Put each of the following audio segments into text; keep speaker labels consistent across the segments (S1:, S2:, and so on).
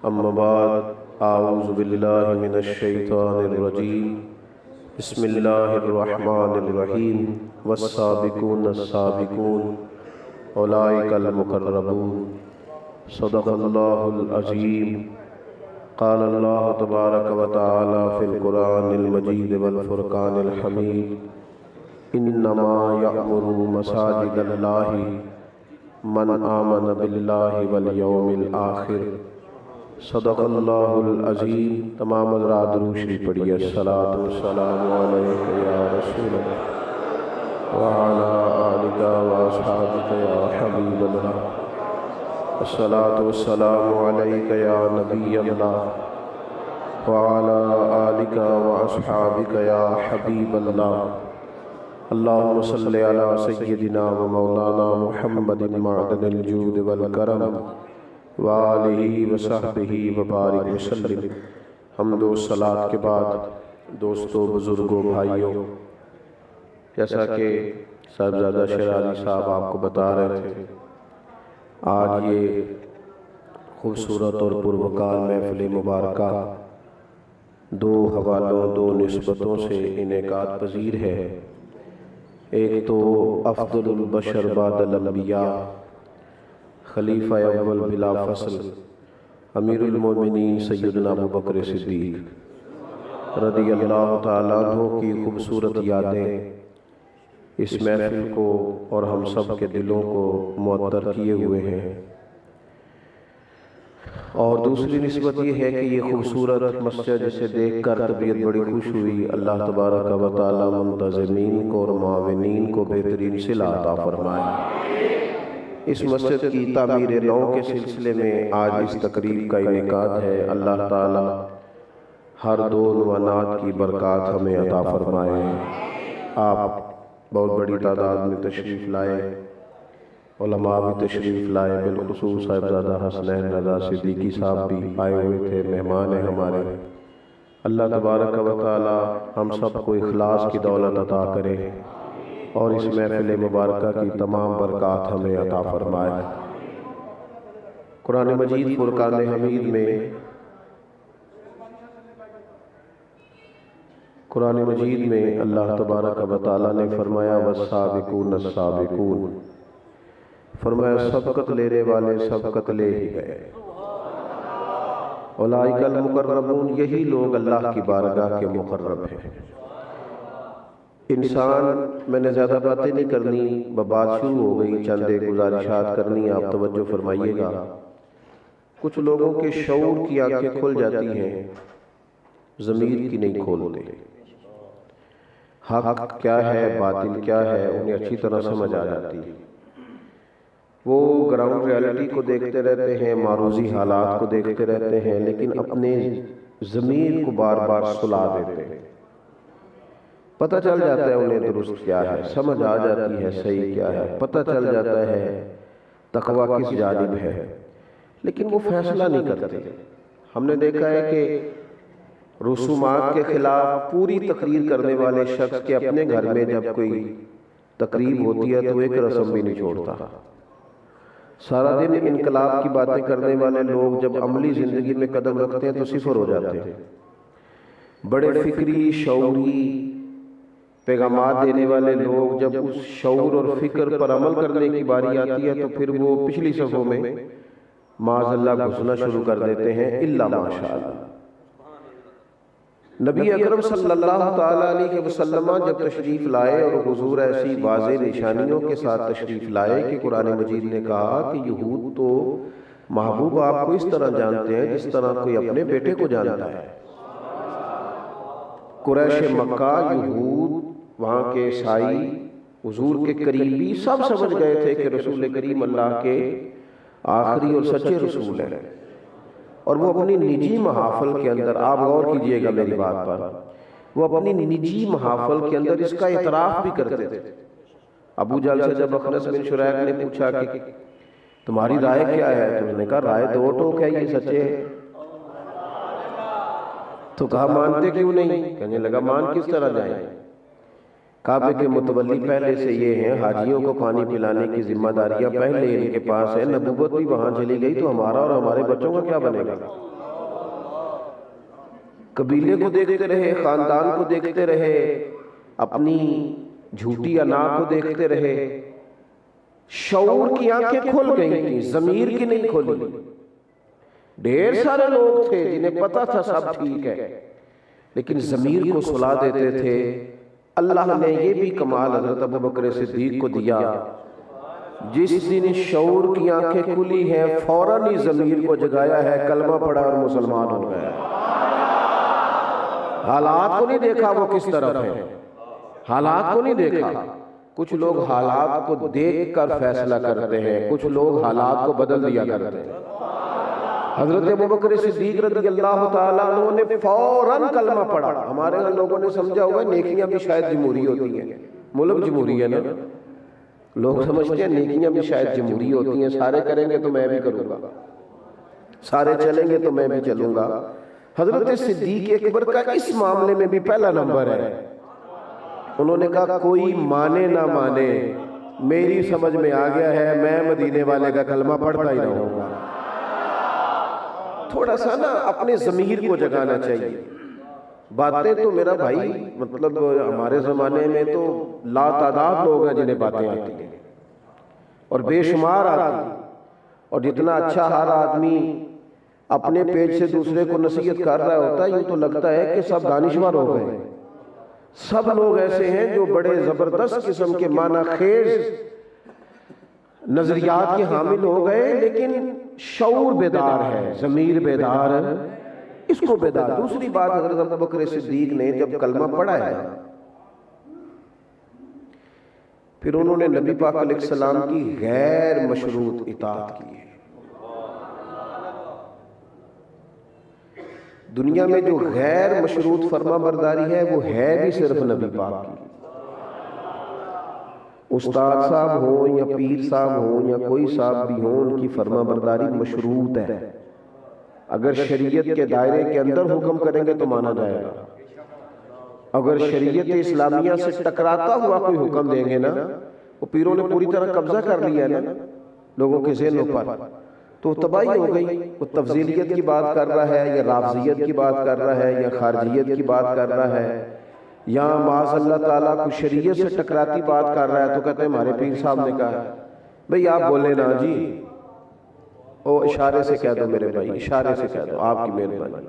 S1: اما بعد اعوذ باللہ من الشیطان الرجیم بسم اللہ الرحمن الرحیم والسابقون السابقون اولئک المقربون صدق اللہ العظیم قال اللہ تبارک و تعالی فی القرآن المجید والفرقان الحمید انما یأمر مساجد اللہ من آمن باللہ والیوم الآخر صدق اللہ العظیم۔ تمام حضرات درود شریف پڑھیے۔ الصلاۃ والسلام علیک یا رسول اللہ وعلی آلک واصحابک یا حبیب اللہ، الصلاۃ والسلام علیک یا نبی اللہ وعلی آلک واصحابک یا حبیب اللہ۔ اللہم صلی علی سیدنا و مولانا محمد معدن الجود والکرم وآلہ وصحبہ وبارک وسلم۔ حمد و صلاۃ کے بعد دوستو، بزرگوں، بھائیوں، جیسا کہ صاحبزادہ شیر علی صاحب آپ کو بتا رہے تھے، آج یہ خوبصورت اور پروقار محفل مبارکہ دو حوالوں، دو نسبتوں سے انعقاد پذیر ہے۔ ایک تو افضل البشر بعد الانبیاء، خلیفہ اول بلا فصل، امیر المومنین سیدنا ابو بکر صدیق رضی اللہ تعالیٰ عنہ کی خوبصورت یادیں اس محفل کو اور ہم سب کے دلوں کو معطر کیے ہوئے ہیں۔ اور دوسری نسبت یہ ہے کہ یہ خوبصورت مسجد جسے دیکھ کر طبیعت بڑی خوش ہوئی، اللہ تبارک و تعالیٰ منتظمین کو اور معاونین کو بہترین صلہ عطا فرمائے۔ اس مسجد کی تعمیر نو کے سلسلے میں آج اس تقریب کا انعقاد ہے۔ اللہ تعالیٰ ہر دو عنوانات کی برکات ہمیں عطا فرمائے۔ آپ بہت بڑی تعداد میں تشریف لائے، علماء بھی تشریف لائے، بالخصوص صاحبزادہ حسنین رضا صدیقی صاحب بھی آئے ہوئے تھے، مہمان ہیں ہمارے۔ اللہ تبارک و تعالیٰ ہم سب کو اخلاص کی دولت عطا کرے اور اس محفل مبارکہ کی تمام برکات ہمیں عطا فرمائے۔ قرآن مجید فرقان حمید میں اللہ تبارک و تعالیٰ نے فرمایا والسابقون السابقون، فرمایا سبقت لینے والے سبقت لے ہی گئے۔ اولئک المقربون، یہی لوگ اللہ کی بارگاہ کے مقرب ہیں۔ انسان، میں نے زیادہ باتیں نہیں کرنی، بات شروع ہو گئی، چند ایک گزارشات کرنی، آپ توجہ فرمائیے گا۔ کچھ لوگوں کے شعور کی آنکھیں کھل جاتی ہیں، ضمیر کی نہیں کھولتے۔ حق کیا ہے، باطل کیا ہے، انہیں اچھی طرح سمجھ آ جاتی ہے۔ وہ گراؤنڈ ریالٹی کو دیکھتے رہتے ہیں، معروضی حالات کو دیکھتے رہتے ہیں، لیکن اپنے ضمیر کو بار بار سلا دیتے ہیں۔ پتہ چل جاتا ہے انہیں درست کیا ہے، سمجھ آ جاتی ہے صحیح کیا ہے، پتہ چل جاتا ہے تقویٰ کس جانب ہے، لیکن وہ فیصلہ نہیں کرتے۔ ہم نے دیکھا ہے کہ رسومات کے خلاف پوری تقریر کرنے والے شخص کے اپنے گھر میں جب کوئی تقریب ہوتی ہے تو ایک رسم بھی نہیں چھوڑتا۔ سارا دن انقلاب کی باتیں کرنے والے لوگ جب عملی زندگی میں قدم رکھتے ہیں تو صفر ہو جاتے ہیں۔ بڑے فکری، شعوری پیغامات دینے والے لوگ جب اس شعور اور فکر پر عمل کرنے کی باری آتی ہے تو پھر وہ پچھلی صفوں میں معاذ اللہ گھسنا شروع کر دیتے ہیں، الا ماشاءاللہ۔ نبی اکرم صلی اللہ تعالیٰ علیہ وسلم جب تشریف لائے اور حضور ایسی واضح نشانیوں کے ساتھ تشریف لائے کہ قرآن مجید نے کہا کہ یہود تو محبوب آپ کو اس طرح جانتے ہیں جس طرح کوئی اپنے بیٹے کو جانتا ہے۔ قریش مکہ، یہود، وہاں کے عیسائی، حضور کے قریبی سب سمجھ گئے تھے کہ رسول کریم اللہ کے آخری اور سچے رسول ہیں، اور وہ اپنی نجی محافل کے اندر، آپ غور کیجئے گا میری بات پر، وہ اپنی نجی محافل کے اندر اس کا اعتراف بھی کرتے تھے۔ ابو جہل سے جب اخنس بن شریح نے پوچھا کہ تمہاری رائے کیا ہے، تو انہوں نے کہا رائے دو ٹوک ہے، یہ سچے ہے۔ تو کہا مانتے کیوں نہیں؟ کہنے لگا مان کس طرح جائیں؟ کعبے کے متولی پہلے سے یہ ہیں، حاجیوں کو پانی پلانے کی ذمہ داریاں پہلے ان کے پاس ہے، نبوت بھی وہاں چلی گئی تو ہمارا اور ہمارے بچوں کا کیا بنے گا؟ قبیلے کو دیکھتے رہے، خاندان کو دیکھتے رہے، اپنی جھوٹی انا کو دیکھتے رہے. شعور کی آنکھیں کھل گئی تھیں، ضمیر کی نہیں کھلی. ڈھیر سارے لوگ تھے جنہیں پتا تھا سب ٹھیک ہے، لیکن ضمیر کو سلا دیتے تھے. اللہ نے یہ بھی کمال حضرت ابوبکر صدیق کو دیا، جس دن شعور کی آنکھیں کھلی ہیں فوراً ہی ضمیر کو جگایا ہے، کلمہ پڑھا اور مسلمان ہو گیا. حالات کو نہیں دیکھا وہ کس طرف ہے، حالات کو نہیں دیکھا. کچھ لوگ حالات کو دیکھ کر فیصلہ کرتے ہیں، کچھ لوگ حالات کو بدل دیا کرتے ہیں. حضرت ابوبکر صدیق رضی اللہ تعالیٰ عنہ نے فوراً کلمہ پڑھا. ہمارے ہاں لوگوں نے سمجھا ہوگا نیکیاں بھی شاید جمہوری ہوتی ہیں، ملک جمہوری ہے نا، لوگ سمجھتے ہیں نیکیاں بھی شاید جمہوری ہوتی ہیں، سارے کریں گے تو میں بھی کروں گا، سارے چلیں گے تو میں بھی چلوں گا. حضرت صدیق اکبر کا اس معاملے میں بھی پہلا نمبر ہے. انہوں نے کہا کوئی مانے نہ مانے، میری سمجھ میں آ گیا ہے، میں مدینے والے کا کلمہ پڑھتا ہی رہوں گا. تھوڑا سا نا اپنے ضمیر کو جگانا چاہیے. باتیں تو میرا بھائی مطلب ہمارے زمانے میں تو لا تعداد لوگ ہیں جنہیں باتیں آتی ہیں اور بے شمار آتی ہیں، اور جتنا اچھا ہر آدمی اپنے پیج سے دوسرے کو نصیحت کر رہا ہوتا ہے، یوں تو لگتا ہے کہ سب دانشور ہو گئے. سب لوگ ایسے ہیں جو بڑے زبردست قسم کے معنی خیز نظریات کے حامل ہو گئے، لیکن شعور بیدار ہے، ضمیر بیدار ہے، اس کو بیدار. دوسری بات، حضرت ابوبکر صدیق نے جب کلمہ پڑھا ہے پھر انہوں نے نبی پاک علیہ السلام کی غیر مشروط اطاعت کی ہے. دنیا میں جو غیر مشروط فرما برداری ہے وہ ہے بھی صرف نبی پاک کی. استاد صاحب ہوں یا پیر صاحب ہوں یا کوئی صاحب بھی ہوں، ان کی فرما برداری مشروط ہے. اگر شریعت کے دائرے کے اندر حکم کریں گے تو مانا جائے گا. اگر شریعت اسلامیہ سے ٹکراتا ہوا کوئی حکم دیں گے نا، وہ پیروں نے پوری طرح قبضہ کر لیا نا لوگوں کے ذہنوں پر، تو تباہی ہو گئی. وہ تفضیلیت کی بات کر رہا ہے یا رافضیت کی بات کر رہا ہے یا خارجیت کی بات کر رہا ہے یا معاذ اللہ تعالیٰ کو شریعت سے ٹکراتی بات کر رہا ہے، تو کہتے ہیں ہمارے پیر صاحب نے کہا. بھئی آپ بولے نا جی، او اشارے سے کہہ دو میرے بھائی، اشارے سے کہہ دو، آپ کی مہربانی.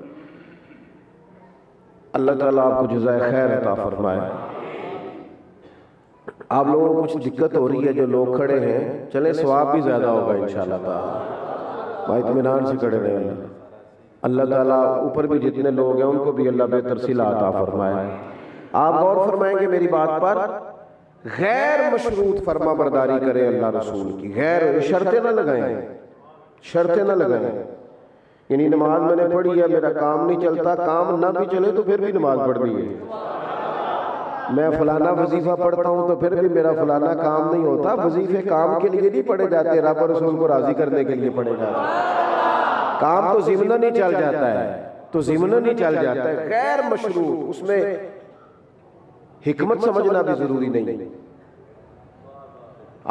S1: اللہ تعالیٰ آپ کو جزائے خیر عطا فرمائے. آپ لوگوں کو کچھ دقت ہو رہی ہے، جو لوگ کھڑے ہیں چلیں ثواب بھی زیادہ ہوگا انشاءاللہ تعالیٰ. بھائی اطمینان سے کھڑے رہے. اللہ تعالیٰ اوپر بھی جتنے لوگ ہیں ان کو بھی اللہ بہتر صلہ عطا فرمائے. آپ غور فرمائیں گے میری بات پر، غیر مشروط فرما برداری کرے اللہ رسول کی، غیر شرطیں نہ لگائیں، شرطیں نہ لگائیں. یعنی نماز میں نے پڑھی ہے، میرا کام نہیں چلتا، کام نہ بھی چلے تو پھر بھی نماز پڑھنی ہے. میں فلانا وظیفہ پڑھتا ہوں تو پھر بھی میرا فلانا کام نہیں ہوتا. وظیفے کام کے لیے نہیں پڑھے جاتے، رب اور رسول کو راضی کرنے کے لیے پڑھے جاتے ہیں. کام تو ضمناً نہیں چل جاتا ہے، تو ضمناً نہیں چل جاتا ہے. غیر مشروط، اس میں حکمت سمجھنا بھی ضروری نہیں.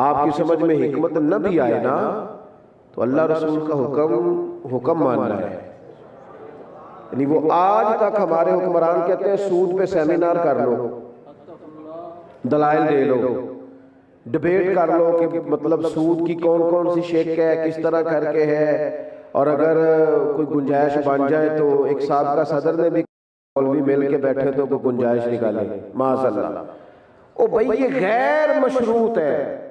S1: آپ کی سمجھ میں حکمت نہ بھی آئے نا تو اللہ رسول کا حکم ماننا ہے. یعنی وہ آج تک ہمارے حکمران کہتے ہیں سود پہ سیمینار کر لو، دلائل دے لو، ڈیبیٹ کر لو کہ مطلب سود کی کون کون سی شک ہے، کس طرح کر کے ہے، اور اگر کوئی گنجائش بن جائے تو ایک سابقہ صدر نے بھی مولوی مل کے بیٹھے تو کوئی گنجائش نکالے معاذ اللہ. او بھئی یہ غیر مشروط ہے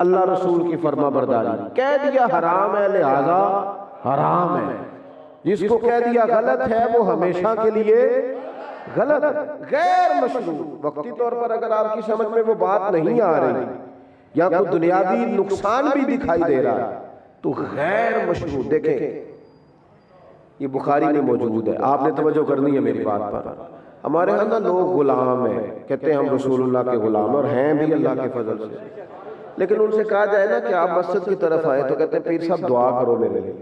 S1: اللہ رسول کی فرما برداری. کہہ دیا حرام ہے لہذا حرام ہے، جس کو کہہ دیا غلط ہے وہ ہمیشہ کے لیے غلط ہے. غیر مشروط. وقتی طور پر اگر آپ کی سمجھ میں وہ بات نہیں آ رہی یا کوئی دنیاوی نقصان بھی دکھائی دے رہا ہے تو غیر مشروط. دیکھیں یہ بخاری میں موجود ہے، آپ نے توجہ کرنی ہے میری بات پر. ہمارے ہاں لوگ غلام ہیں، کہتے ہیں ہم رسول اللہ کے غلام، اور ہیں بھی اللہ کے فضل سے. لیکن ان سے کہا جائے نا کہ آپ مسجد کی طرف آئے تو کہتے ہیں پیر صاحب دعا کرو میرے لیے.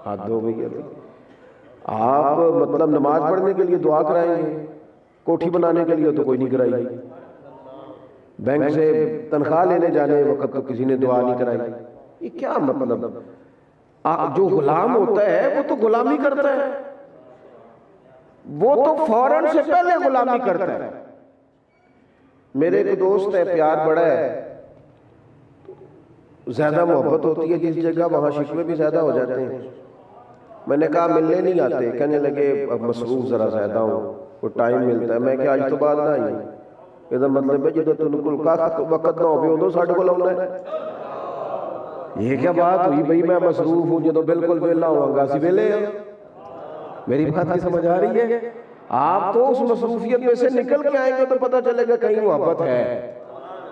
S1: ہاتھ دھو گئی ابھی. آپ مطلب نماز پڑھنے کے لیے دعا کرائیں گے، کوٹھی بنانے کے لیے تو کوئی نہیں کرائی. بینک سے تنخواہ لینے جانے وقت تو کسی نے دعا نہیں کرائی. یہ کیا مطلب؟ جو غلام ہوتا ہے وہ تو غلامی کرتا ہے. وہ تو فوراً سے پہلے غلامی کرتا ہے. میرے ایک دوست ہے، پیار بڑا ہے، زیادہ محبت ہوتی ہے جس جگہ وہاں شکوے بھی زیادہ ہو جاتے ہیں. میں نے کہا ملنے نہیں آتے، کہنے لگے اب مصروف ذرا زیادہ ہوں، وہ ٹائم ملتا ہے. میں کہ آج تو بعد نہ آئی، یہ مطلب ہے جدو تن کل کا وقت نہ ہو ادو ساڈے کول آنا ہے. یہ کیا بات ہوئی بھائی، میں مصروف ہوں، جدو بالکل ویلا ہوا گا اسی ویلے ہیں. میری بات کی سمجھ آ رہی ہے؟ آپ تو اس مصروفیت میں سے نکل کے آئیں گے تو پتہ چلے گا کہیں محبت ہے.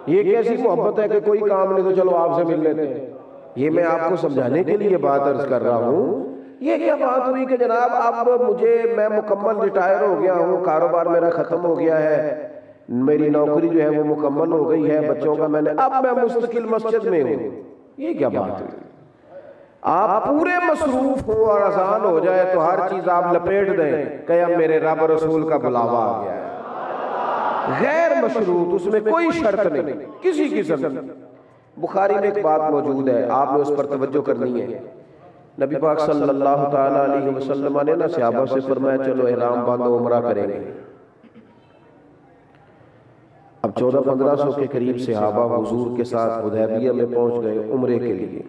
S1: یہ کیسی محبت ہے کہ کوئی کام نہیں تو چلو آپ سے مل لیتے ہیں. یہ میں آپ کو سمجھانے کے لیے بات عرض کر رہا ہوں. یہ کیا بات ہوئی کہ جناب اب میں مکمل ریٹائر ہو گیا ہوں، کاروبار میرا ختم ہو گیا ہے، میری نوکری جو ہے وہ مکمل ہو گئی ہے، بچوں کا اب میں مستقل مسجد میں ہوں. یہ کیا بات ہوئی؟ آپ پورے مصروف ہو اور اذان ہو جائے تو ہر چیز آپ لپیٹ دیں کہ اب میرے رب رسول کا بلاوا آ گیا ہے. غیر مشروط، اس میں کوئی شرط نہیں کسی قسم کی. بخاری میں ایک بات موجود ہے، آپ نے اس پر توجہ کرنی ہے. نبی پاک صلی اللہ تعالیٰ علیہ وسلم نے نا صحابہ سے فرمایا چلو احرام باندھو، عمرہ کریں گے. اب 1400-1500 کے قریب صحابہ حضور کے ساتھ حدیبیہ میں پہنچ گئے عمرے کے لیے.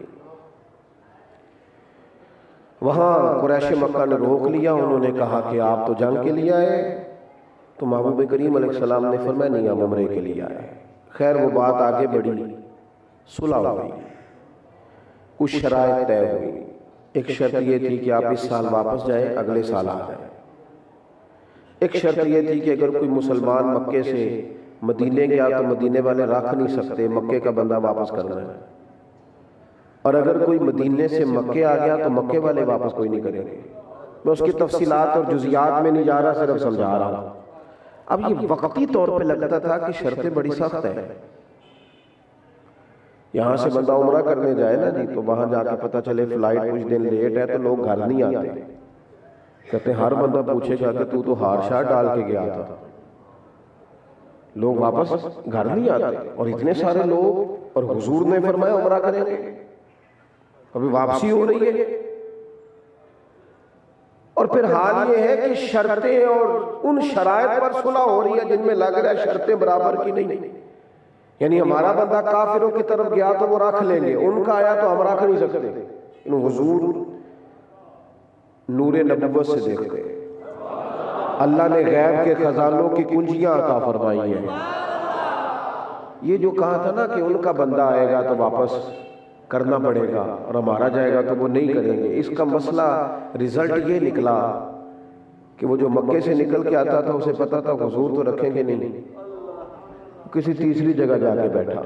S1: وہاں قریش مکہ نے روک لیا، انہوں نے کہا کہ آپ تو جنگ کے لیے آئے. تو محبوب کریم علیہ السلام نے فرمایا نہیں، ہم عمرے کے لیے آئے. خیر وہ بات آگے بڑھی، صلح ہوئی، کچھ شرائط طے ہوئی. ایک شرط یہ تھی کہ آپ اس سال واپس جائیں، اگلے سال آ جائیں. ایک شرط یہ تھی کہ اگر کوئی مسلمان مکے سے مدینے گیا تو مدینے والے رکھ نہیں سکتے، مکے کا بندہ واپس کرنا ہے. اور اگر کوئی مدینے سے مکے آ گیا تو مکے والے واپس کوئی نہیں کریں گے. میں اس کی تفصیلات اور جزیات میں نہیں جا رہا، صرف سمجھا رہا ہوں. اب یہ وقتی طور پہ لگتا تھا کہ شرطیں بڑی سخت ہیں. یہاں سے بندہ عمرہ کرنے جائے نا جی، تو وہاں جا کے پتہ چلے فلائٹ کچھ دن لیٹ ہے تو لوگ گھر نہیں آتے. کہتے ہر بندہ پوچھے گا کہ تو ہار شاہ ڈال کے گیا تھا. لوگ واپس گھر نہیں آتے، اور اتنے سارے لوگ، اور حضور نے فرمایا عمرہ کریں گے، ابھی واپسی ہو رہی ہے. اور پھر حال یہ ہے کہ شرطیں اور ان شرائط پر صلح ہو رہی ہے جن میں لگ رہا ہے شرطیں برابر کی نہیں. یعنی ہمارا بندہ کافروں کی طرف گیا تو وہ رکھ لیں گے، ان کا آیا تو ہم رکھ نہیں سکتے. حضور نور نبوت سے دیکھتے، اللہ نے غیب کے خزانوں کی کنجیاں عطا فرمائی ہیں. یہ جو کہا تھا نا کہ ان کا بندہ آئے گا تو واپس کرنا پڑے گا اور ہمارا جائے گا تو وہ نہیں کریں گے، اس کا مسئلہ رزلٹ یہ نکلا کہ وہ جو مکے سے نکل کے آتا تھا اسے پتا تھا حضور تو رکھیں گے نہیں، کسی تیسری جگہ جا کے بیٹھا.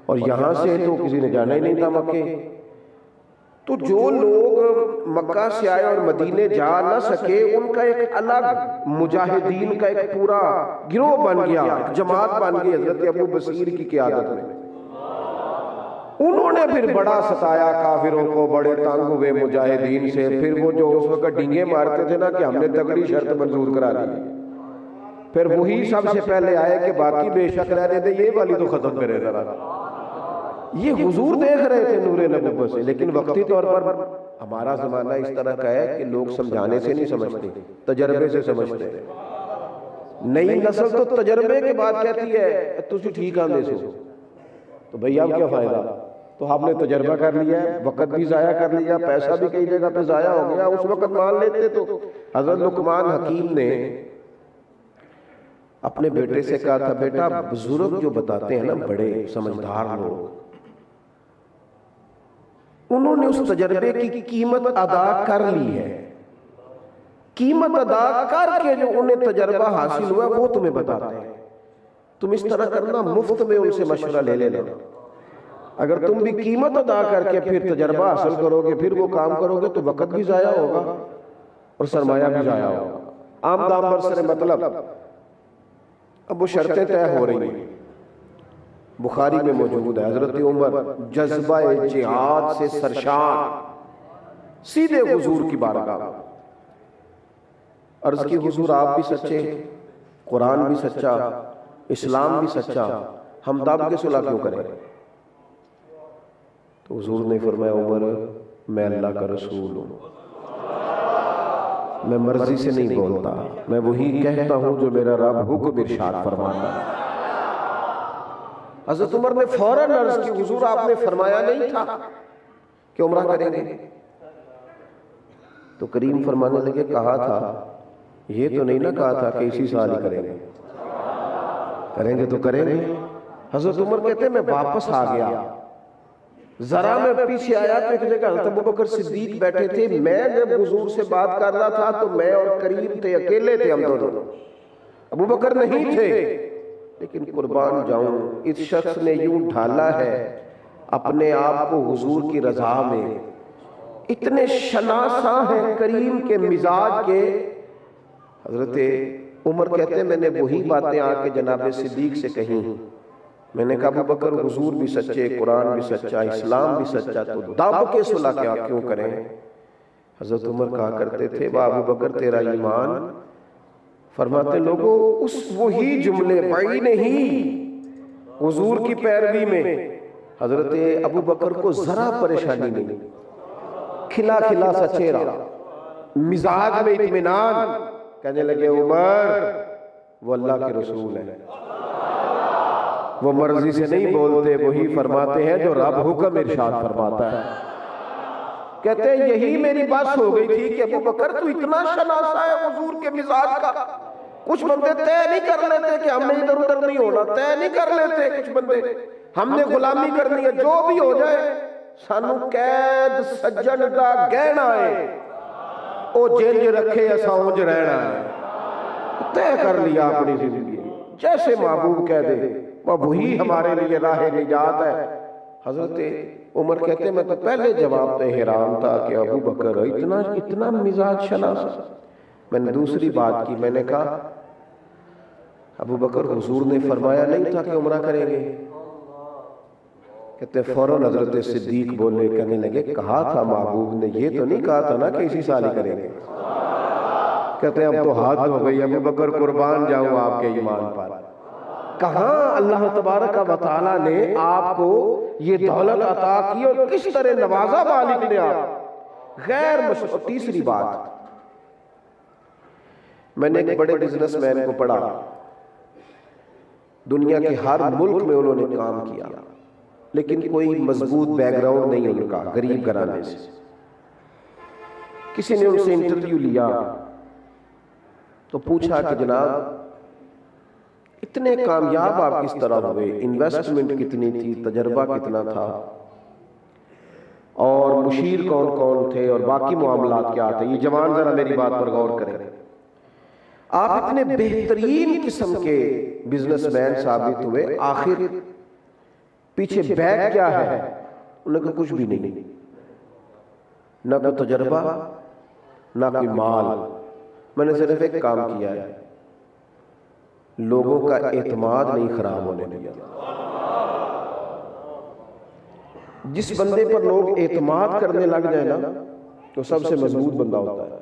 S1: اور یہاں سے تو کسی نے جانا ہی نہیں تھا مکے. تو جو لوگ مکہ سے آئے اور مدینے جا نہ سکے، ان کا ایک الگ مجاہدین کا ایک پورا گروہ بن گیا، جماعت بن گئی حضرت ابو بصیر کی قیادت میں. انہوں نے پھر بڑا ستایا کافروں کو، بڑے تنگ ہوئے مجاہدین سے. پھر وہ جو اس وقت ڈنگے مارتے تھے نا کہ ہم نے تگڑی شرط منظور کرا دی، پھر وہی سب سے پہلے آئے کہ باقی بے شک رہنے دے، یہ والی تو ختم کرے ذرا. یہ حضور دیکھ رہے تھے نور نبوت سے. لیکن وقتی طور پر ہمارا زمانہ اس طرح کا ہے کہ لوگ سمجھانے سے نہیں سمجھتے، تجربے سے سمجھتے. نئی نسل تو تجربے کے بعد کہتی ہے تسی ٹھیک آندے سو، تو بھئی اب کیا فائدہ؟ تو آپ نے تجربہ کر لیا ہے، وقت بھی ضائع کر لیا، پیسہ بھی کئی جگہ پہ ضائع ہو گیا. اس وقت مان لیتے تو حضرت لقمان حکیم نے اپنے بیٹے سے کہا تھا بیٹا بزرگ جو بتاتے ہیں نا، بڑے سمجھدار لوگ، انہوں نے اس تجربے کی قیمت ادا کر لی ہے. قیمت ادا کر کے جو انہیں تجربہ حاصل ہوا وہ تمہیں بتاتے ہیں. تم اس طرح کرنا، مفت میں ان سے مشورہ لے لینا. اگر تم بھی قیمت ادا کر کے پھر تجربہ حاصل کرو گے، پھر وہ کام کرو گے تو وقت بھی ضائع ہوگا اور سرمایہ بھی ضائع ہوگا. عام دام پر سر مطلب اب وہ شرطیں طے ہو رہی ہیں. بخاری میں موجود ہے حضرت عمر جذبہ جہاد سے سرشار سیدھے حضور کی بارگاہ، عرض کی حضور آپ بھی سچے، قرآن بھی سچا، اسلام بھی سچا، ہم دب کے صلح کیوں کریں؟ تو حضور نے فرمایا عمر میں اللہ کا رسول ہوں، میں مرضی سے نہیں بولتا، میں وہی کہتا ہوں جو میرا رب حکم ارشاد فرماتا ہے۔ حضرت عمر نے فوراً عرض کی حضور آپ نے فرمایا نہیں تھا کہ عمرہ کریں گے؟ تو کریم فرمانے لگے کہا تھا، یہ تو نہیں نہ کہا تھا کہ اسی سال ہی کریں گے، کریں گے تو کریں گے۔ حضرت عمر کہتے ہیں میں واپس آ گیا، ذرا میں پیچھے آیا تو ایک جگہ حضرت ابوبکر صدیق بیٹھے تھے، میں جب حضور سے بات کر رہا تھا تو میں اور کریم تھے، اکیلے تھے ہم دونوں، ابوبکر نہیں تھے۔ لیکن قربان جاؤں، اس شخص نے یوں ڈھالا ہے اپنے آپ کو حضور کی رضا میں، اتنے شناساں ہیں کریم کے مزاج کے۔ حضرت عمر کہتے ہیں میں نے وہی باتیں آ کے جناب صدیق سے کہیں، میں نے کہا ابوبکر حضور بھی سچے، قرآن بھی سچا، اسلام بھی سچا، تو دب کے صلح کیوں کریں؟ حضرت عمر کہا کرتے تھے واہ ابوبکر تیرا ایمان، فرماتے لوگوں اس وہی جملے بڑی نہیں حضور کی پیروی میں حضرت ابوبکر کو ذرا پریشانی نہیں، کھلا کھلا سا چہرہ، مزاج میں اطمینان، کہنے لگے عمر وہ اللہ کے رسول ہے، وہ مرضی سے نہیں بولتے، وہی فرماتے ہیں جو رب حکم ارشاد فرماتا ہے۔ کہتے ہیں یہی میری بات ہو گئی تھی کہ ابوبکر تو اتنا شناسا ہے حضور کے مزاج کا، کچھ بندے طے نہیں کر لیتے کہ ہم نے ادھر ادھر نہیں ہونا، طے نہیں کر لیتے کچھ بندے، ہم نے غلامی کرنی ہے، جو بھی ہو جائے سانو قید سجن دا گہنا ہے، او جنج رکھے ایسا اونج رہنا ہے، طے کر لیا اپنی زندگی، جیسے محبوب کہہ دے وہی ہمارے لیے راہ نجات ہے۔ حضرت عمر کہتے ہیں میں تو پہلے جواب پہ حیران تھا کہ ابوبکر اتنا مزاج شناس۔ میں نے دوسری بات کی، میں نے کہا ابوبکر حضور نے فرمایا نہیں تھا کہ عمرہ کریں گے؟ کہتے فوراً حضرت صدیق بولنے کہنے لگے کہا تھا محبوب نے، یہ تو نہیں کہا تھا نا کہ اسی سال ہی کریں گے۔ کہتے ہیں اب تو حد ہو گئی ابوبکر قربان جاؤں آپ کے ایمان پر، کہاں اللہ تبارک و تعالیٰ نے آپ کو یہ دولت عطا کی اور کس طرح نوازا مالک نے آپ، غیر مشروع۔ تیسری بات، میں نے ایک بڑے بزنس مین کو پڑھا، دنیا کے ہر ملک میں انہوں نے کام کیا، لیکن کوئی مضبوط بیک گراؤنڈ نہیں ان کا، غریب گھرانے سے۔ کسی نے ان سے انٹرویو لیا تو پوچھا کہ جناب اتنے کامیاب آپ کس طرح ہوئے، انویسٹمنٹ کتنی تھی، تجربہ کتنا تھا، اور مشیر کون کون تھے، اور باقی معاملات کیا تھے؟ یہ جوان ذرا میری بات پر غور کریں، آپ اتنے بہترین قسم کے بزنس مین ثابت ہوئے، آخر پیچھے بیک کیا ہے؟ انہوں نے کہا کچھ بھی نہیں، نہ کوئی تجربہ نہ کوئی مال، میں نے صرف ایک کام کیا ہے، لوگوں کا اعتماد نہیں خراب ہونے دیا۔ جس بندے پر لوگ اعتماد کرنے لگ جائے نا تو سب سے مضبوط بندہ ہوتا ہے،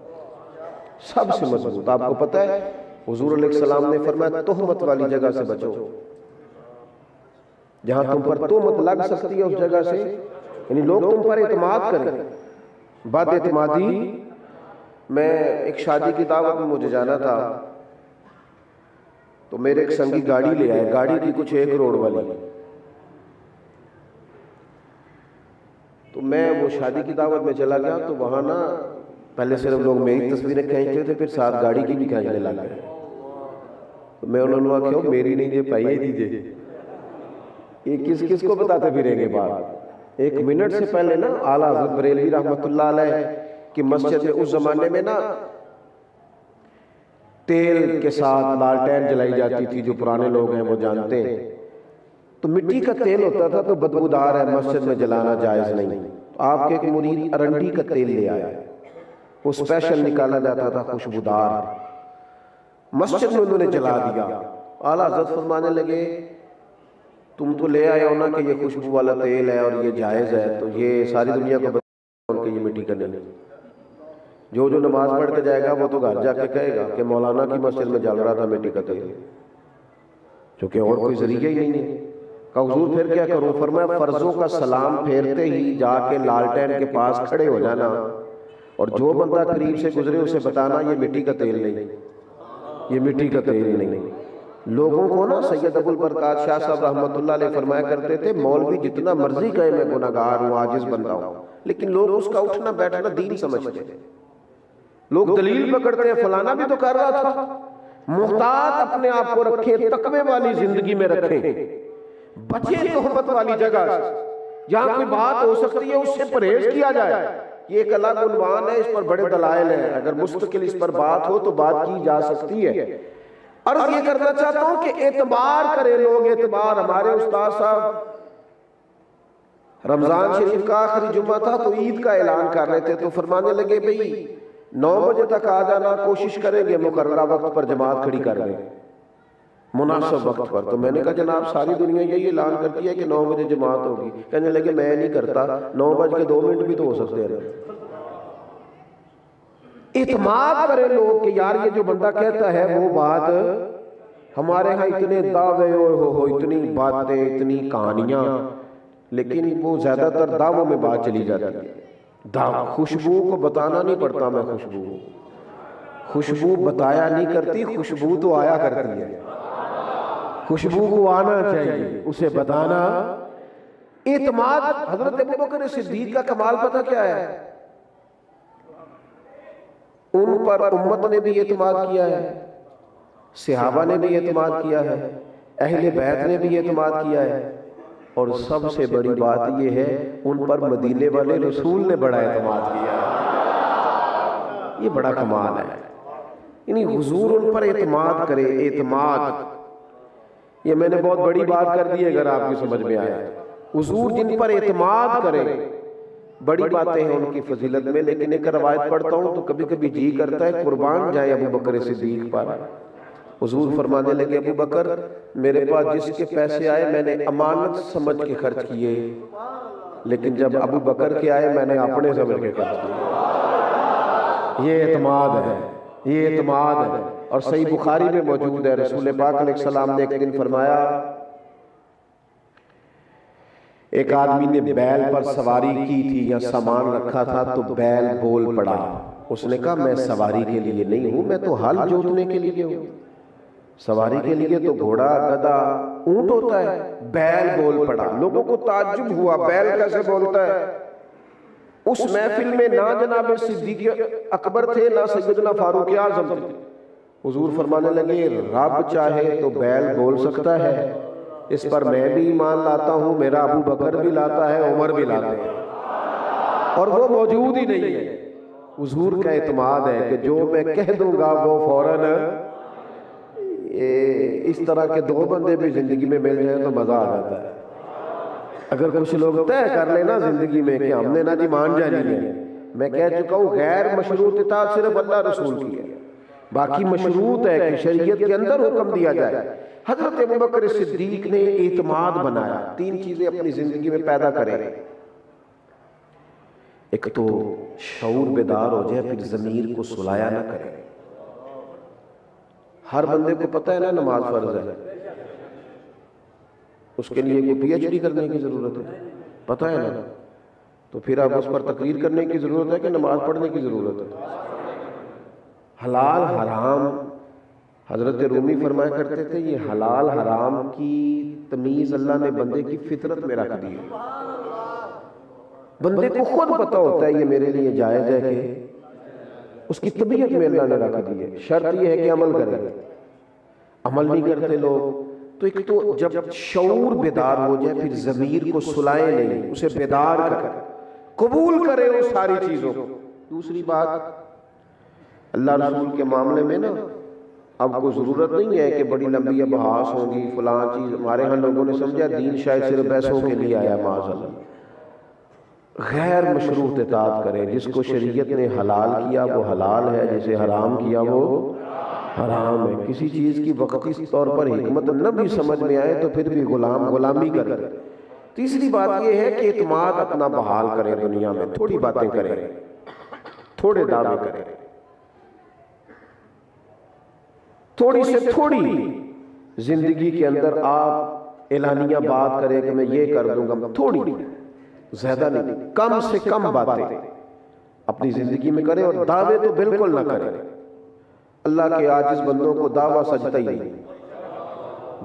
S1: سب سے مضبوط۔ آپ کو پتہ ہے حضور علیہ السلام نے فرمایا تہمت والی جگہ سے بچو، جہاں تم پر تہمت لگ سکتی ہے اس جگہ سے، یعنی لوگ تم پر اعتماد کریں، بد اعتمادی۔ میں ایک شادی کی دعوت میں مجھے جانا تھا، تو میرے ایک سنگی گاڑی لے آئے، گاڑی تھی کچھ 1 کروڑ والی، تو میں وہ شادی کی دعوت میں چلا گیا، تو وہاں نا پہلے صرف لوگ میری تصویریں کھینچتے تھے، پھر ساتھ گاڑی کی بھی کھینچنے لگ گئے، تو میں انہوں نے کہا میری نہیں، یہ پائیے دیجئے، یہ کس کس کو بتاتے پھریں گے بات؟ 1 منٹ سے پہلے نا اعلیٰ حضرت بریلوی رحمت اللہ علیہ کی مسجد میں اس زمانے میں نا تیل کے ساتھ لالٹین جلائی جاتی تھی، جو پرانے لوگ ہیں وہ جانتے ہیں، تو مٹی کا تیل ہوتا تھا تو بدبودار ہے، مسجد میں جلانا جائز نہیں۔ آپ کے ایک مرید ارنڈی کا تیل لے آیا، وہ اسپیشل نکالا جاتا تھا خوشبودار، مسجد میں انہوں نے جلا دیا۔ اعلیٰ حضرت فرمانے لگے تم تو لے آئے ہو نا کہ یہ خوشبو والا تیل ہے اور یہ جائز ہے، تو یہ ساری دنیا کو بتا کہ یہ مٹی کا نہیں۔ جو نماز پڑھ کے جائے گا وہ تو گھر جا کے کہے گا کہ مولانا کی مسجد میں جل رہا تھا مٹی کا تیل، چونکہ اور کوئی ذریعہ ہی نہیں ہے۔ کہا حضور پھر کیا کروں؟ فرمایا فرضوں کا سلام پھیرتے ہی جا کے لالٹین کے پاس کھڑے ہو جانا اور جو بندہ قریب سے گزرے اسے بتانا یہ مٹی کا تیل نہیں، یہ مٹی کا تیل نہیں۔ لوگوں کو نا سید ابو البرکات شاہ صاحب رحمۃ اللہ علیہ فرمایا کرتے تھے مولوی جتنا مرضی کہے میں گناہگار ہوں، عاجز بندہ ہوں، لیکن لوگ اس کا اٹھنا بیٹھنا دین سمجھتے ہیں۔ لوگ دلیل پکڑتے ہیں فلانا بھی تو کر رہا تھا۔ محتاط اپنے آپ کو رکھیں، تقوی والی زندگی میں رکھیں، بچیں تہمت والی جگہ سے، جہاں کوئی بات ہو سکتی ہے اس سے پرہیز کیا جائے۔ یہ ایک الگ عنوان ہے، اس پر بڑے دلائل ہیں، اگر مستقل اس پر بات ہو تو بات کی جا سکتی ہے۔ عرض یہ کرنا چاہتا ہوں کہ اعتبار کریں لوگ، اعتبار۔ ہمارے استاد صاحب رمضان شریف کا آخری جمعہ تھا تو عید کا اعلان کر رہے تھے، تو فرمانے لگے بھئی 9 بجے تک آ جانا، کوشش کریں گے مقررہ وقت پر جماعت کھڑی کر دیں، مناسب وقت پر۔ تو میں نے کہا جناب ساری دنیا یہی اعلان کرتی ہے کہ 9 بجے جماعت ہوگی۔ کہنے لگے میں نہیں کرتا، 9:02 بھی تو ہو سکتے ہیں۔ اعتماد کرے لوگ کہ یار یہ جو بندہ کہتا ہے وہ بات، ہمارے ہاں اتنے دعوے ہو اتنی باتیں اتنی کہانیاں، لیکن وہ زیادہ تر دعووں میں بات چلی جاتی ہے۔ خوشبو کو بتانا نہیں پڑتا میں خوشبو ہوں، خوشبو بتایا نہیں کرتی، خوشبو تو آیا کرتی ہے، خوشبو کو آنا چاہیے، اسے بتانا۔ اعتماد حضرت ابوبکر صدیق کا کمال پتہ کیا ہے؟ ان پر امت نے بھی اعتماد کیا ہے، صحابہ نے بھی اعتماد کیا ہے، اہل بیت نے بھی اعتماد کیا ہے، اور سب سے بڑی بات یہ ہے ان پر مدینے والے رسول نے بڑا اعتماد کیا ہے۔ یہ بڑا کمال ہے، یعنی حضور ان پر اعتماد کرے۔ اعتماد یہ میں نے بہت بڑی بات کر دی اگر آپ کی سمجھ میں آئے۔ حضور جن پر اعتماد کرے، بڑی باتیں ہیں ان کی فضیلت میں، لیکن ایک روایت پڑھتا ہوں تو کبھی کبھی جی کرتا ہے قربان جائے ابو بکر صدیق پر۔ حضور فرمانے لگے ابو بکر میرے پاس جس کے پیسے آئے میں نے امانت سمجھ کے خرچ کیے، لیکن جب ابو بکر کے آئے میں نے اپنے سمجھ کے خرچ کیے۔ یہ اعتماد ہے، یہ اعتماد ہے، اور صحیح بخاری میں موجود ہے۔ رسول پاک علیہ السلام نے ایک دن فرمایا، ایک آدمی نے بیل پر سواری کی تھی یا سامان رکھا تھا تو بیل بول پڑا۔ اس نے کہا میں سواری کے لیے نہیں ہوں، میں تو ہل جوتنے کے لیے ہوں۔ سواری کے لیے تو گھوڑا، گدھا، اونٹ ہوتا ہے، بیل بول پڑا۔ لوگوں کو تعجب ہوا بیل کیسے بولتا ہے۔ اس محفل میں نہ جناب صدیق اکبر تھے نہ سیدنا فاروق اعظم تھے۔ حضور فرمانے لگے رب چاہے تو بیل بول سکتا ہے، اس پر میں بھی ایمان لاتا ہوں، میرا ابو بکر بھی لاتا ہے، عمر بھی لاتا ہے، اور وہ موجود ہی نہیں ہے۔ حضور کا اعتماد ہے کہ جو میں کہہ دوں گا وہ فوراً۔ اس طرح کے 2 بندے بھی زندگی میں مل جائیں تو مزہ آ جاتا ہے۔ اگر کچھ لوگ طے کر لینا زندگی میں کہ ہم نے نہ جی مان جانی ہے، میں کہہ چکا ہوں غیر مشروط اطاعت صرف اللہ رسول کی ہے، باقی مشروط ہے کہ شریعت کے اندر حکم دیا جائے۔ حضرت ابوبکر صدیق نے اعتماد بنایا۔ 3 چیزیں اپنی زندگی میں پیدا کریں، ایک تو شعور بیدار ہو جائے، پھر ضمیر کو سلایا نہ کرے۔ ہر بندے کو پتہ ہے نا نماز فرض ہے، اس کے لیے کوئی پی ایچ ڈی کرنے کی ضرورت ہے، پتہ ہے نا، تو پھر اب اس پر تقریر کرنے کی ضرورت ہے کہ نماز پڑھنے کی ضرورت ہے۔ حلال حرام، حضرت رومی فرمایا کرتے تھے یہ حلال حرام کی تمیز اللہ نے بندے کی فطرت میں رکھ دی ہے۔ بندے کو خود پتہ ہوتا ہے یہ میرے لیے جائز ہے کہ اس کی طبیعت میں اللہ نے رکھ دی ہے، شرط یہ ہے کہ عمل کرے۔ عمل نہیں کرتے لوگ، تو ایک تو جب شعور بیدار ہو جائے پھر ضمیر کو سلائے نہیں، اسے بیدار کرے، قبول کرے وہ ساری چیزوں کو۔ دوسری بات، اللہ رسول کے معاملے میں نا اب کو ضرورت نہیں ہے کہ بڑی لمبی ابحاث ہوں گی فلاں چیز۔ ہمارے ہاں لوگوں نے سمجھا دین شاید صرف بحثوں کے لیے آیا، معاذ اللہ۔ غیر مشروط اطاعت کریں، جس کو شریعت نے حلال کیا وہ حلال ہے، جسے حرام کیا وہ حرام ہے۔ کسی چیز کی وقتی طور پر حکمت نہ بھی سمجھ میں آئے تو پھر بھی غلامی کریں۔ تیسری بات یہ ہے کہ اعتماد اپنا بحال کریں، دنیا میں تھوڑی باتیں کریں، تھوڑے دعوے کریں، تھوڑی سے تھوڑی زندگی کے اندر آپ اعلانیہ بات کریں کہ میں یہ کر دوں گا، تھوڑی، زیادہ نہیں، کم سے کم باتیں۔ اپنی زندگی میں کریں، اور دعوے تو بالکل نہ کریں۔ اللہ کے عاجز بندوں کو دعویٰ سجدہ ہی نہیں،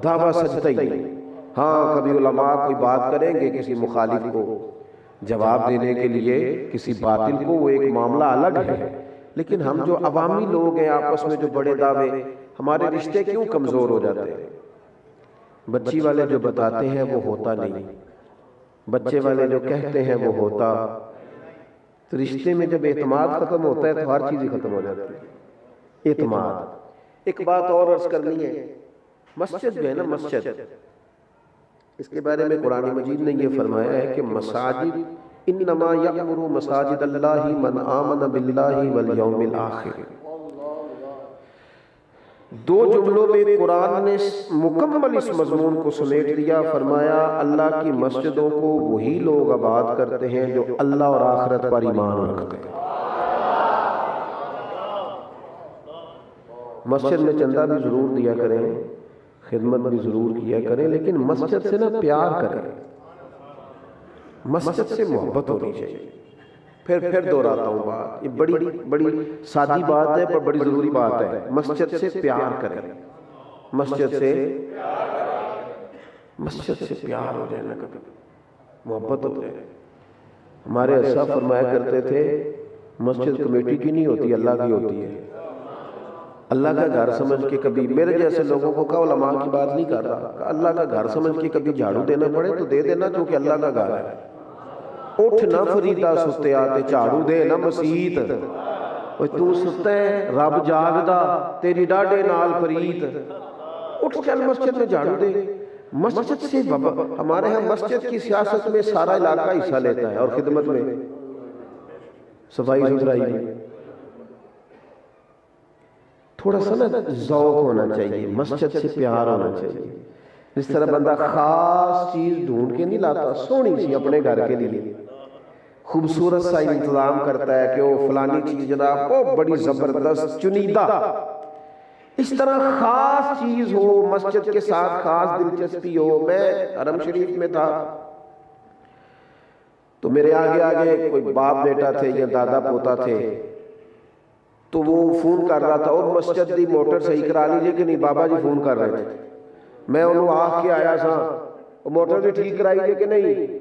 S1: دعویٰ سجدہ ہی نہیں۔ ہاں کبھی علماء کوئی بات کریں گے کسی مخالف کو جواب دینے کے لیے، کسی باطل کو، وہ ایک معاملہ الگ ہے، لیکن ہم جو عوامی لوگ ہیں آپس میں جو بڑے دعوے، ہمارے رشتے کیوں کمزور ہو جاتے ہیں؟ بچی والے جو بتاتے ہیں وہ ہوتا نہیں، بچے والے جو کہتے ہیں وہ ہوتا، تو رشتے میں جب اعتماد ختم ہوتا ہے تو ہر چیز ہی ختم ہو جاتی ہے۔ اعتماد۔ ایک بات اور عرض کرنی ہے، مسجد جو ہے نا، مسجد، اس کے بارے میں قرآن مجید نے یہ فرمایا ہے کہ مساجد انما یعمر مساجد اللہ من آمن باللہ والیوم الآخر۔ دو جملوں میں قرآن نے مکمل اس مضمون کو سمیٹ لیا، فرمایا اللہ کی مسجدوں کو وہی لوگ آباد کرتے ہیں جو اللہ اور آخرت پر ایمان رکھتے ہیں۔ مسجد میں چندہ بھی ضرور دیا کریں، خدمت بھی ضرور کیا کریں، لیکن مسجد سے نہ پیار کریں، مسجد سے محبت ہونی چاہیے۔ پھر دہراتا ہوں بات، یہ بڑی سادی بات ہے پر بڑی ضروری بات ہے۔ مسجد سے پیار کریں، مسجد سے پیار ہو جائے نا، کبھی محبت ہو جائے۔ ہمارے اسلاف فرمایا کرتے تھے مسجد کمیٹی کی نہیں ہوتی، اللہ کی ہوتی ہے۔ اللہ کا گھر سمجھ کے کبھی، میرے جیسے لوگوں کو کہا علماء کی بات نہیں کر رہا، اللہ کا گھر سمجھ کے کبھی جھاڑو دینا پڑے تو دے دینا، کیونکہ اللہ کا گھر ہے۔ اٹھ نہ فریدا ستے آتے، جھاڑو دے نہ مسیت، تو ستا ہے رب جاگدا تیری ڈاڈے نال فرید، اٹھ چل مسجد میں جھاڑو دے۔ مسجد سے ہمارے ہاں مسجد کی سیاست میں سارا علاقہ حصہ لیتا ہے، اور خدمت میں، صفائی ستھرائی میں تھوڑا سا نا ذوق ہونا چاہیے، مسجد سے پیار ہونا چاہیے۔ اس طرح بندہ خاص چیز ڈھونڈ کے نہیں لاتا، سونی سی اپنے گھر کے لیے خوبصورت سا انتظام کرتا ہے کہ وہ فلانی چیز جناب وہ بڑی زبردست چنیدہ، اس طرح خاص چیز ہو، مسجد کے ساتھ خاص دلچسپی ہو۔ میں حرم شریف میں تھا تو میرے آگے کوئی باپ بیٹا تھے یا دادا پوتا تھے، تو وہ فون کر رہا تھا، اور مسجد دی موٹر صحیح کرا لیجئے کہ نہیں، بابا جی فون کر رہے تھے۔ میں انہوں آہ کے آیا سا، موٹر بھی ٹھیک کرائیے کہ نہیں،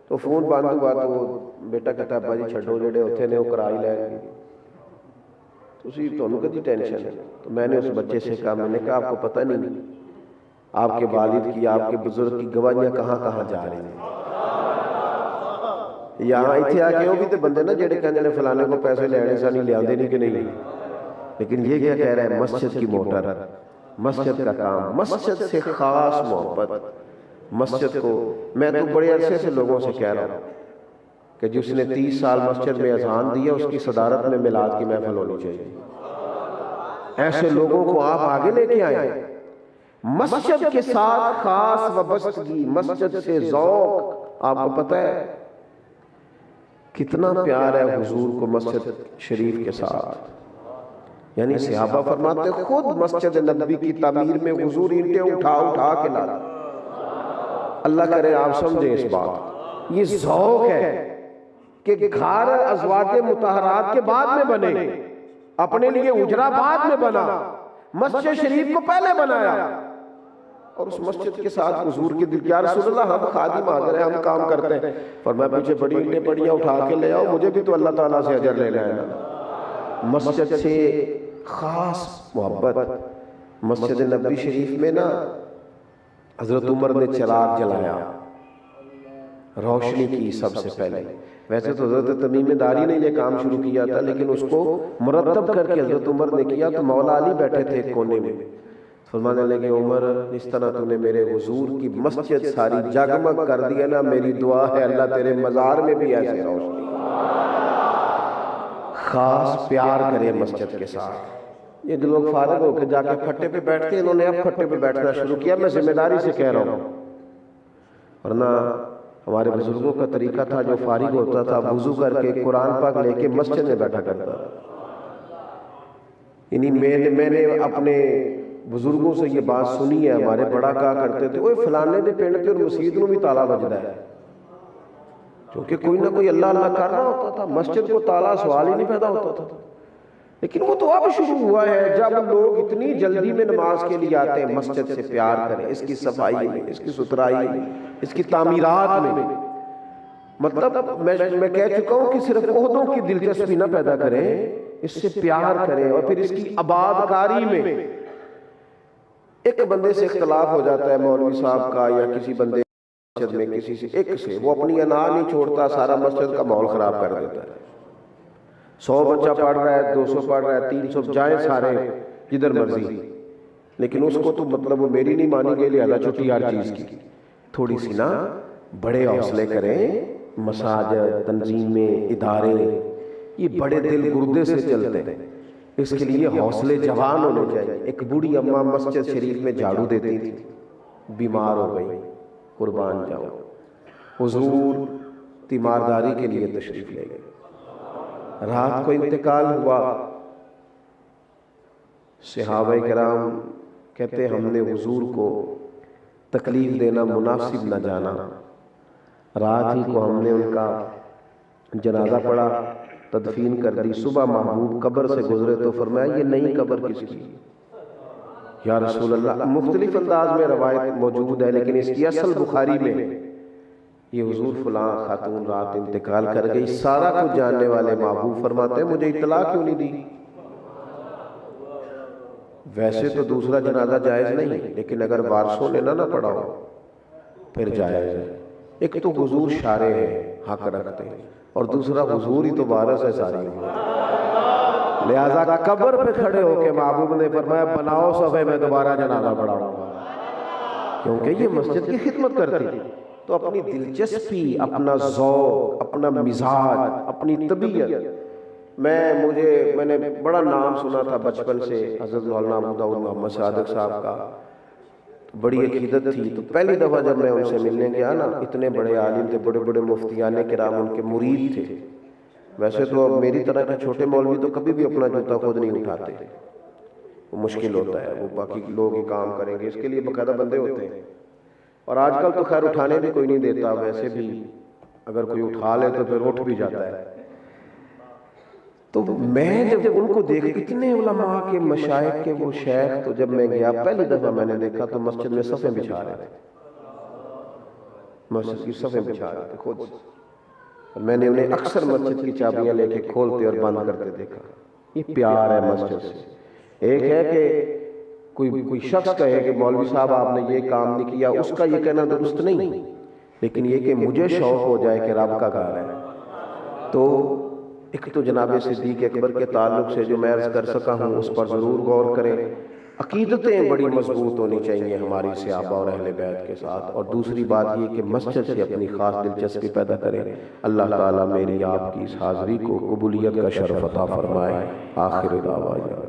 S1: تو فون بند ہوا تو وہ بیٹا کہتا ابا جی چھڈو جڑے اتنے نے وہ کرا ہی لیں گے، تانوں کدی ٹینشن ہے۔ تو میں نے اس بچے سے کہا، میں نے کہا آپ کو پتہ نہیں آپ کے والد کی، آپ کے بزرگ کی گواہیاں کہاں کہاں جا رہی ہیں۔ یہاں اتنے آ کے وہ بھی تو بندے نا جڑے کہنے نے فلانے کو پیسے لینے سے نہیں لیاندے نہیں کہ نہیں، لیکن یہ کیا کہہ رہا ہے، مسجد کی موٹر، مسجد کا کام، مسجد سے خاص محبت۔ مسجد کو میں تو بڑے عرصے سے لوگوں سے کہہ رہا ہوں کہ جس نے 30 سال مسجد میں اذان دیا اس کی صدارت میں میلاد کی محفل ہونی چاہیے۔ ایسے لوگوں کو آپ آگے لے کے آئیں، مسجد کے ساتھ خاص وابستگی، مسجد سے ذوق۔ آپ کو پتہ ہے کتنا پیار ہے حضور کو مسجد شریف کے ساتھ، یعنی صحابہ فرماتے خود مسجد نبوی کی تعمیر میں حضور اینٹیں اٹھا کے لاتا۔ اللہ کرے آپ سمجھیں اس بات، یہ ذوق ہے کہ گھر ازواج مطہرات کے بعد میں بنے، اپنے لیے اجرا بعد میں بنا، مسجد شریف کو پہلے بنایا، اور اس مسجد کے ساتھ حضور کی دل، یا رسول اللہ ہم خادم حاضر ہیں، ہم کام کرتے ہیں، فرمایا پیچھے بڑی اینٹیں پڑی ہیں اٹھا کے لے آؤ، مجھے بھی تو اللہ تعالیٰ سے اجر لینا ہے۔ مسجد سے خاص محبت۔ مسجد نبوی شریف میں نا حضرت عمر نے چراغ جلایا، روشنی کی سب سے پہلے۔ ویسے تو حضرت تمیم داری نے یہ کام شروع کیا تھا، لیکن اس کو مرتب کر کے حضرت عمر نے کیا، تو مولا علی بیٹھے تھے ایک کونے میں، فرمانے لگے عمر اس طرح تو نے میرے حضور کی مسجد ساری جگمگ کر دیا نا، میری دعا ہے اللہ تیرے مزار میں بھی ایسے روشنی۔ خاص پیار کرے مسجد کے ساتھ۔ یہ جو لوگ فارغ ہو کے جا کے پھٹے پہ بیٹھتے ہیں، انہوں نے اب پھٹے پہ بیٹھنا شروع کیا، میں ذمہ داری سے کہہ رہا ہوں، ورنہ ہمارے بزرگوں کا طریقہ تھا جو فارغ ہوتا تھا وضو کر کے قرآن پاک لے کے مسجد میں بیٹھا کرتا۔ یعنی میں نے اپنے بزرگوں سے یہ بات سنی ہے، ہمارے بڑا کہا کرتے تھے وہ فلانے دے پنڈ تے اور مسجد نوں بھی تالا بجدا ہے، کیونکہ کوئی نہ کوئی اللہ اللہ کر رہا ہوتا تھا، مسجد کو تالا سوال ہی نہیں پیدا ہوتا تھا. لیکن وہ تو اب شروع ہوا ہے جب لوگ اتنی جلدی میں نماز کے لیے آتے ہیں. مسجد سے پیار کریں، اس کی صفائی میں، اس کی ستھرائی میں، اس کی تعمیرات میں. مطلب میں کہہ چکا ہوں کہ صرف عہدوں کی دلچسپی نہ پیدا کریں، اس سے پیار کریں اور پھر اس کی آباد کاری میں. ایک بندے سے اختلاف ہو جاتا ہے مولوی صاحب کا یا کسی بندے مسجد میں کسی سے، ایک سے وہ اپنی انا نہیں چھوڑتا، سارا مسجد کا ماحول خراب کر دیتا ہے. 100 بچہ پڑھ رہا ہے، 200 پڑھ رہا ہے، 300 جائیں سارے جدھر مرضی، لیکن اس کو تو مطلب وہ میری نہیں مانی گئی، لہذا چھٹی ہر چیز کی. تھوڑی سی نا بڑے حوصلے کریں. مساجد، تنظیمیں، ادارے یہ بڑے دل گردے سے چلتے ہیں، اس کے لیے حوصلے جوان ہونے چاہیے. ایک بوڑھی اماں مسجد شریف میں جھاڑو دیتی تھی، بیمار ہو گئی، قربان جاؤ، حضور تیمارداری کے لیے تشریف لے گئے. رات کو انتقال ہوا. صحابہ کرام کہتے ہیں ہم نے حضور کو تکلیف دینا مناسب نہ جانا، رات ہی کو ہم نے ان کا جنازہ پڑھا، تدفین کر دی. صبح محبوب قبر سے گزرے تو فرمایا یہ نئی قبر کس کی؟ یا رسول اللہ. مختلف انداز میں روایت موجود ہے لیکن اس کی اصل بخاری میں یہ حضور فلاں خاتون رات انتقال کر گئی. سارا کچھ جاننے والے محبوب فرماتے ہیں مجھے اطلاع کیوں نہیں دی؟ ویسے تو دوسرا جنازہ جائز نہیں، لیکن اگر وارثوں نے نہ پڑھا ہو پھر جائز ہے. ایک تو حضور شارع ہے، حق رکھتے ہیں، اور دوسرا حضور ہی تو وارث ہے ساری عمر. لہذا قبر پہ کھڑے ہو کے محبوب نے فرمایا بناؤ صفحے میں دوبارہ جنازہ پڑھاؤں گا، کیونکہ یہ مسجد کی خدمت کرتی تھی. تو اپنی دلچسپی، اپنا ذوق، اپنا مزاج، اپنی طبیعت. میں نے بڑا نام سنا تھا بچپن سے حضرت مولانا ابو داؤد محمد صادق صاحب کا، بڑی عقیدت تھی. تو پہلی دفعہ جب میں ان سے ملنے گیا نا، اتنے بڑے عالم تھے، بڑے بڑے مفتیان کرام ان کے مرید تھے. ویسے تو اب میری طرح کے چھوٹے مولوی تو کبھی بھی اپنا جوتا خود نہیں اٹھاتے، وہ مشکل ہوتا ہے، وہ باقی لوگ ہی کام کریں گے، اس کے لیے باقاعدہ بندے ہوتے ہیں. اور آج کل تو خیر اٹھانے بھی کوئی نہیں دیتا، ویسے بھی اگر کوئی اٹھا لے تو پھر اٹھ بھی جاتا ہے. تو میں جب ان کو دیکھ اتنے علماء کے، مشائخ کے وہ شیخ، تو جب میں گیا پہلی دفعہ میں نے دیکھا تو مسجد میں صفیں بچھا رہے تھے، مسجد کی صفیں بچھا رہے تھے خود. میں نے انہیں اکثر مسجد کی چابیاں لے کے کھولتے اور بند کرتے دیکھا. یہ پیار ہے مسجد سے. ایک ہے کہ کوئی شخص کہے کہ مولوی صاحب آپ نے یہ کام نہیں کیا، اس کا یہ کہنا درست نہیں، لیکن یہ کہ مجھے شوق ہو جائے کہ رب کا گھر ہے. تو ایک تو جناب صدیق اکبر کے تعلق سے جو میں عرض کر سکا ہوں اس پر ضرور غور کریں. عقیدتیں بڑی مضبوط ہونی چاہیے ہماری صحابہ اور اہل بیت کے ساتھ. اور دوسری بات یہ کہ مسجد سے اپنی خاص دلچسپی پیدا کریں. اللہ تعالیٰ میری آپ کی اس حاضری کو قبولیت کا شرف عطا فرمائے. آخر دعوانا